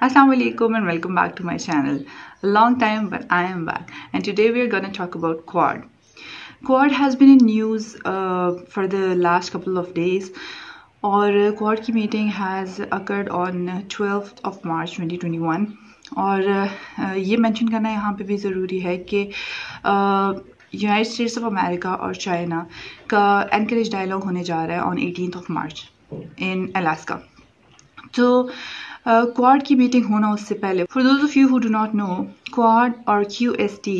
Assalamu alaikum and welcome back to my channel. A long time, but I am back, and today we are going to talk about Quad. Quad has been in news for the last couple of days, और Quad की meeting has occurred on 12th of March 2021. और ये mention करना यहाँ पे भी ज़रूरी है कि यूनाइटेड स्टेट्स ऑफ अमेरिका और चाइना का एनकरेज डायलॉग होने जा रहा है on 18th of March in Alaska. तो Quad की मीटिंग होना उससे पहले, for those of you who do not know, Quad or QST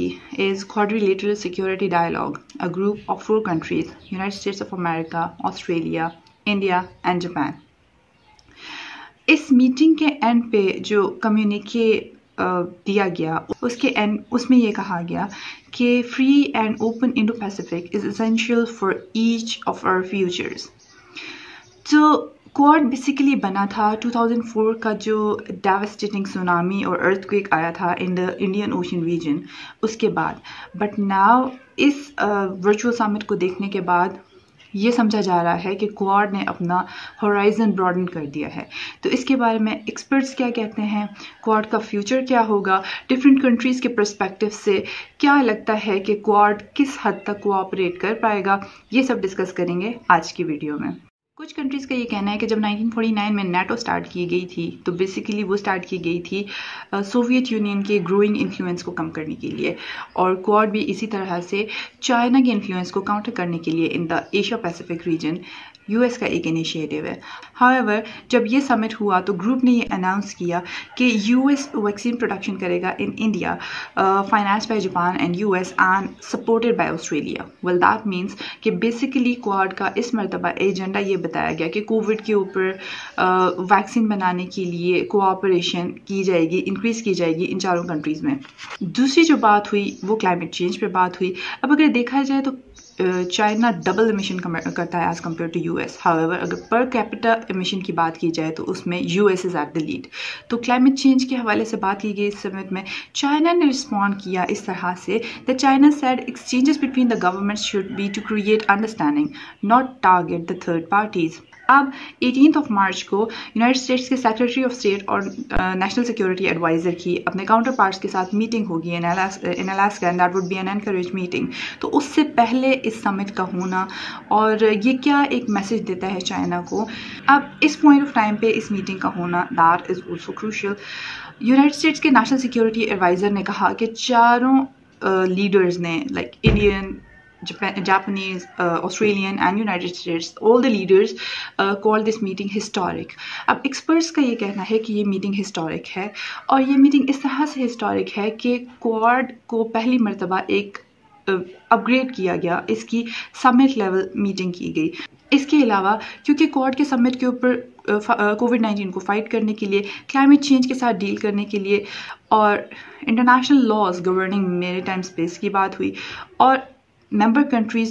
is Quadrilateral Security Dialogue, a group of 4 countries, United States of America, Australia, India and Japan. इस meeting के and पे जो कम्युनिके दिया गया उसके एंड उसमें ये कहा गया कि free and open Indo Pacific is essential for each of our futures. तो क्वाड बेसिकली बना था 2004 का जो डेवास्टेटिंग सुनामी और अर्थक्वेक आया था in the Indian ocean region उसके बाद. बट नाउ इस वर्चुअल समिट को देखने के बाद ये समझा जा रहा है कि क्वाड ने अपना होराइजन ब्रॉडन कर दिया है. तो इसके बारे में एक्सपर्ट्स क्या कहते हैं, क्वाड का फ्यूचर क्या होगा, डिफरेंट कंट्रीज़ के पर्सपेक्टिव से क्या लगता है कि क्वाड किस हद तक कोऑपरेट कर पाएगा, ये सब डिस्कस करेंगे आज की वीडियो में. कुछ कंट्रीज़ का ये कहना है कि जब 1949 में नाटो स्टार्ट की गई थी तो बेसिकली वो स्टार्ट की गई थी सोवियत यूनियन के ग्रोइंग इन्फ्लुएंस को कम करने के लिए, और क्वाड भी इसी तरह से चाइना के इन्फ्लुएंस को काउंटर करने के लिए in the Asia Pacific region US का एक इनिशिएटिव है. हाउएवर जब ये समिट हुआ तो ग्रुप ने ये अनाउंस किया कि यूएस वैक्सीन प्रोडक्शन करेगा in India, finance by Japan and US and supported by Australia. Well that means कि बेसिकली क्वाड का इस मरतबा एजेंडा ये बताया गया कि कोविड के ऊपर वैक्सीन बनाने के लिए कोऑपरेशन की जाएगी, इंक्रीज़ की जाएगी इन चारों कंट्रीज़ में. दूसरी जो बात हुई वो क्लाइमेट चेंज पे बात हुई. अब अगर देखा जाए तो चाइना डबल एमिशन करता है as compared to US. However अगर पर कैपिटा एमिशन की बात की जाए तो उसमें US is at the lead. तो क्लाइमेट चेंज के हवाले से बात की गई इस समिट में. चाइना ने रिस्पॉन्ड किया इस तरह से that China said exchanges between the governments should be to create understanding, not target the third parties. अब 18th ऑफ मार्च को यूनाइटेड स्टेट्स के सेक्रेटरी ऑफ स्टेट और नेशनल सिक्योरिटी एडवाइज़र की अपने काउंटर पार्ट्स के साथ मीटिंग होगी in Alaska and that would be an Anchorage meeting. तो उससे पहले इस समिट का होना और ये क्या एक मैसेज देता है चाइना को. अब इस पॉइंट ऑफ टाइम पे इस मीटिंग का होना that is also crucial. United States के नेशनल सिक्योरिटी एडवाइज़र ने कहा कि चारों लीडर्स ने like Indian, Japanese, Australian and United States, all the leaders called this meeting historic. अब experts का ये कहना है कि ये meeting historic है, और ये meeting इस तरह से historic है कि क्वाड को पहली मर्तबा एक अपग्रेड किया गया, इसकी समिट लेवल मीटिंग की गई. इसके अलावा क्योंकि क्वाड के समिट के ऊपर कोविड-19 को फाइट करने के लिए, क्लाइमेट चेंज के साथ डील करने के लिए और international laws governing maritime space की बात हुई, और member countries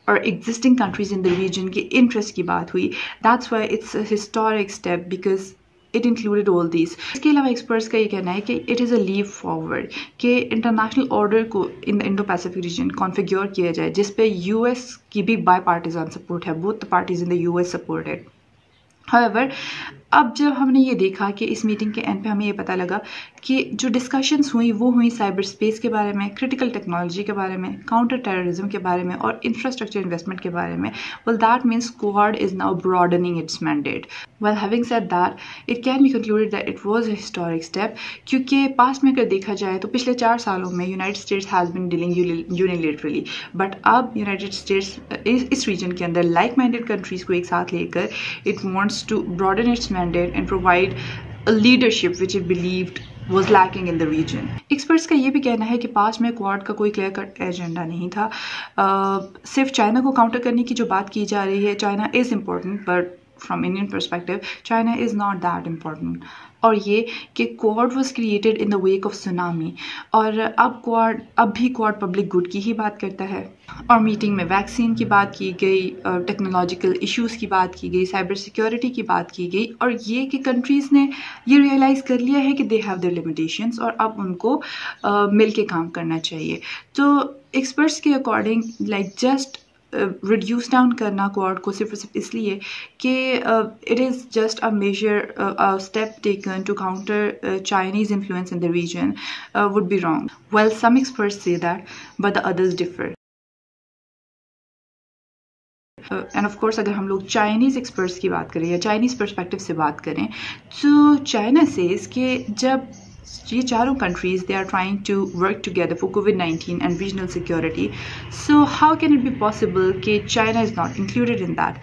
or existing countries in the region के interest की बात हुई. That's why it's a historic step because it included all these. इसके अलावा experts का ये कहना है कि it is a leap forward कि international order को in the Indo-Pacific region configure किया जाए जिस पे US की भी bipartisan support है. Both the parties in the US supported. However, अब जब हमने ये देखा कि इस मीटिंग के एंड पे हमें ये पता लगा कि जो डिस्कशंस हुई वो हुई साइबर स्पेस के बारे में, क्रिटिकल टेक्नोलॉजी के बारे में, काउंटर टेररिज्म के बारे में और इंफ्रास्ट्रक्चर इन्वेस्टमेंट के बारे में. Well that means Quad is now broadening its mandate. Well having said that, it can be concluded that it was a historic step, क्योंकि पास्ट में अगर देखा जाए तो पिछले 4 सालों में United States has been dealing unilaterally, but अब यूनाइटेड स्टेट्स इस रीजन के अंदर लाइक माइंडेड कंट्रीज़ को एक साथ लेकर it wants to broaden its mandate and provide a leadership which it believed was lacking in the region. Experts का ये भी कहना है कि पास में क्वाड का कोई क्लियर कट एजेंडा नहीं था. सिर्फ चाइना को काउंटर करने की जो बात की जा रही है, China is important but from Indian perspective, China is not that important. और ये कि quad was created in the wake of tsunami, और अब भी क्वाड पब्लिक गुड की ही बात करता है. और मीटिंग में वैक्सीन की बात की गई, टेक्नोलॉजिकल इश्यूज़ की बात की गई, साइबर सिक्योरिटी की बात की गई, और ये कि कंट्रीज़ ने ये रियलाइज़ कर लिया है कि दे हैव देयर लिमिटेशंस और अब उनको मिल के काम करना चाहिए. तो एक्सपर्ट्स के according like just reduce down करना क्वाड को सिर्फ इसलिए कि it is just a major step taken to counter Chinese influence in the region would be wrong. Well, some experts से that but the others differ. And of course अगर हम लोग Chinese experts की बात करें या चाइनीज़ पर्सपेक्टिव से बात करें तो चाइना सेज कि जब ये चारों countries they are trying to work together for COVID-19 and regional security, so how can it be possible that China is not included in that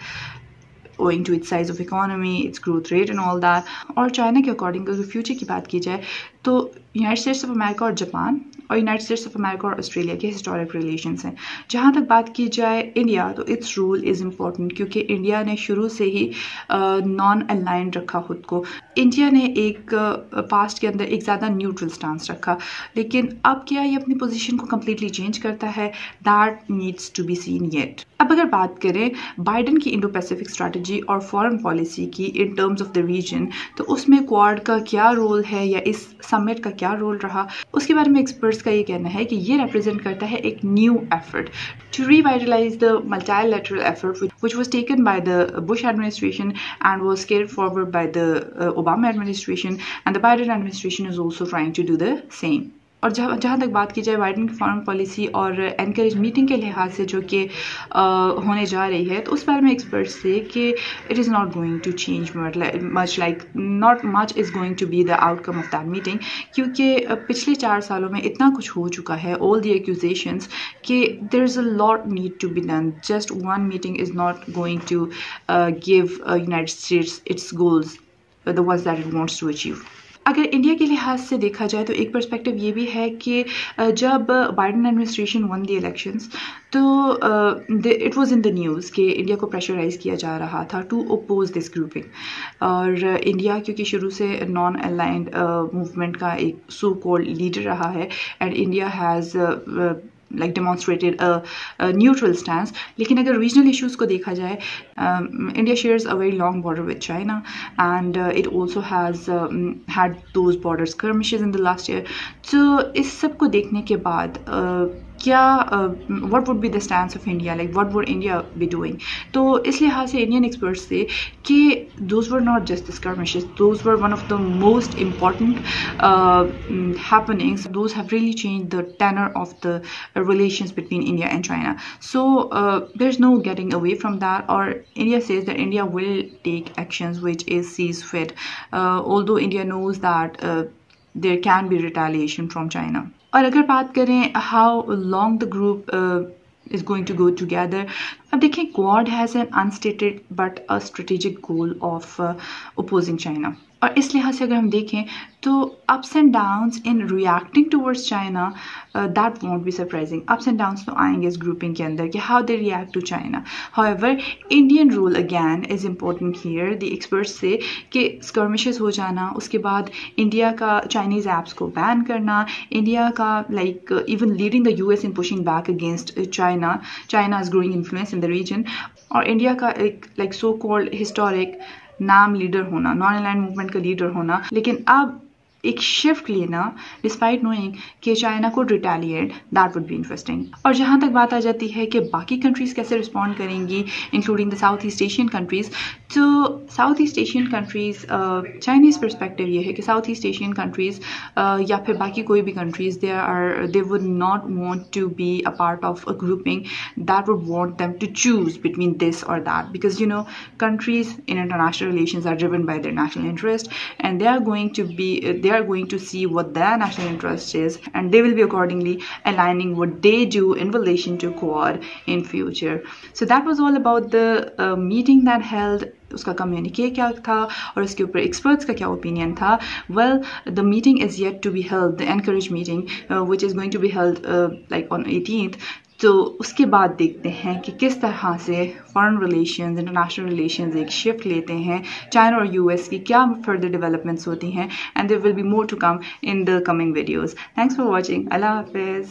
owing to its size of economy, its growth rate and all that. और China के according अगर future की बात की जाए तो United states of America और Japan और यूनाइटेड स्टेट्स ऑफ अमेरिका और ऑस्ट्रेलिया के हिस्टोरिक रिलेशंस हैं. जहाँ तक बात की जाए इंडिया, तो इट्स रोल इज़ इम्पॉर्टेंट क्योंकि इंडिया ने शुरू से ही नॉन अलाइंड रखा खुद को. इंडिया ने एक पास्ट के अंदर एक ज़्यादा न्यूट्रल स्टांस रखा, लेकिन अब क्या ये अपनी पोजीशन को कम्प्लीटली चेंज करता है? That needs to be seen yet. अब अगर बात करें बाइडन की इंडो पैसिफिक स्ट्रैटेजी और फॉरेन पॉलिसी की in terms of the region, तो उसमें क्वाड का क्या रोल है या इस समिट का क्या रोल रहा, उसके बारे में एक्सपर्ट्स का ये कहना है कि ये रिप्रेजेंट करता है एक new effort to revitalise the multilateral effort which was taken by the Bush administration and was carried forward by the Obama administration, and the Biden administration is also trying to do the same. और जहाँ तक बात की जाए Biden की foreign policy और encourage meeting के लिहाज से जो कि होने जा रही है, तो उस बारे में एक्सपर्ट्स से कि it is not going to change much, like not much is going to be the outcome of that meeting, क्योंकि पिछले 4 सालों में इतना कुछ हो चुका है, ऑल द एक्यूजेशंस, कि there is a lot need to be done. Just one meeting is not going to give United States its goals, the ones that it wants to achieve. अगर इंडिया के लिहाज से देखा जाए तो एक perspective ये भी है कि जब Biden administration won the elections, तो it was in the news कि इंडिया को प्रेशराइज किया जा रहा था टू ओपोज दिस ग्रुपिंग. और इंडिया क्योंकि शुरू से नॉन अलाइंड मूवमेंट का एक सो कॉल्ड लीडर रहा है, and India has like demonstrated a neutral stance. लेकिन अगर regional issues को देखा जाए, India shares a very long border with China, and it also has had those border skirmishes in the last year. So इस सब को देखने के बाद क्या what would be the stance of India, like what would India be doing? तो इस लिहाज से इंडियन एक्सपर्ट्स थे कि those were not just the skirmishes, those were one of the most important happenings. Those have really changed the tenor of the relations between India and China. So there's no getting away from that, or India says that India will take actions which is sees fit, although India knows that there can be retaliation from China. और अगर बात करें how long the group is going to go together, अब देखिए Quad has an unstated but a strategic goal of opposing China. और इस लिहाज से अगर हम देखें तो ups and downs in reacting towards China, that won't be surprising. Ups and downs तो आएंगे इस ग्रुपिंग के अंदर कि how they react to China. However Indian role again is important here. The experts से कि स्कर्मिशेस हो जाना, उसके बाद इंडिया का चाइनीज़ ऐप्स को बैन करना, इंडिया का like even leading the US in pushing back against चाइना's growing influence in the region, और इंडिया का एक लाइक सो कॉल्ड हिस्टोरिक नाम लीडर होना, नॉन अलाइंड मूवमेंट का लीडर होना, लेकिन अब एक शिफ्ट लेना डिस्पाइट नोइंग कि चाइना को retaliate, that would be interesting. और जहाँ तक बात आ जाती है कि बाकी कंट्रीज़ कैसे रिस्पॉन्ड करेंगी, including the South East Asian countries, तो South East Asian countries Chinese perspective ये है कि साउथ ईस्ट एशियन कंट्रीज़ या फिर बाकी कोई भी countries they would not want to be a part of a grouping that would want them to choose between this और that, because you know countries in international relations are driven by their national interest, and they are going to see what their national interest is, and they will be accordingly aligning what they do in relation to Quad in future. So that was all about the meeting that held. उसका कम्युनिके क्या था और उसके ऊपर experts का क्या opinion था. Well, the meeting is yet to be held, the Anchorage meeting which is going to be held like on 18th. तो उसके बाद देखते हैं कि किस तरह से फॉरेन रिलेशंस, इंटरनेशनल रिलेशंस एक शिफ्ट लेते हैं. चाइना और यूएस की क्या फर्दर डेवलपमेंट्स होती हैं, and there will be more to come in the coming videos. Thanks for watching. अल्लाह हाफिज़.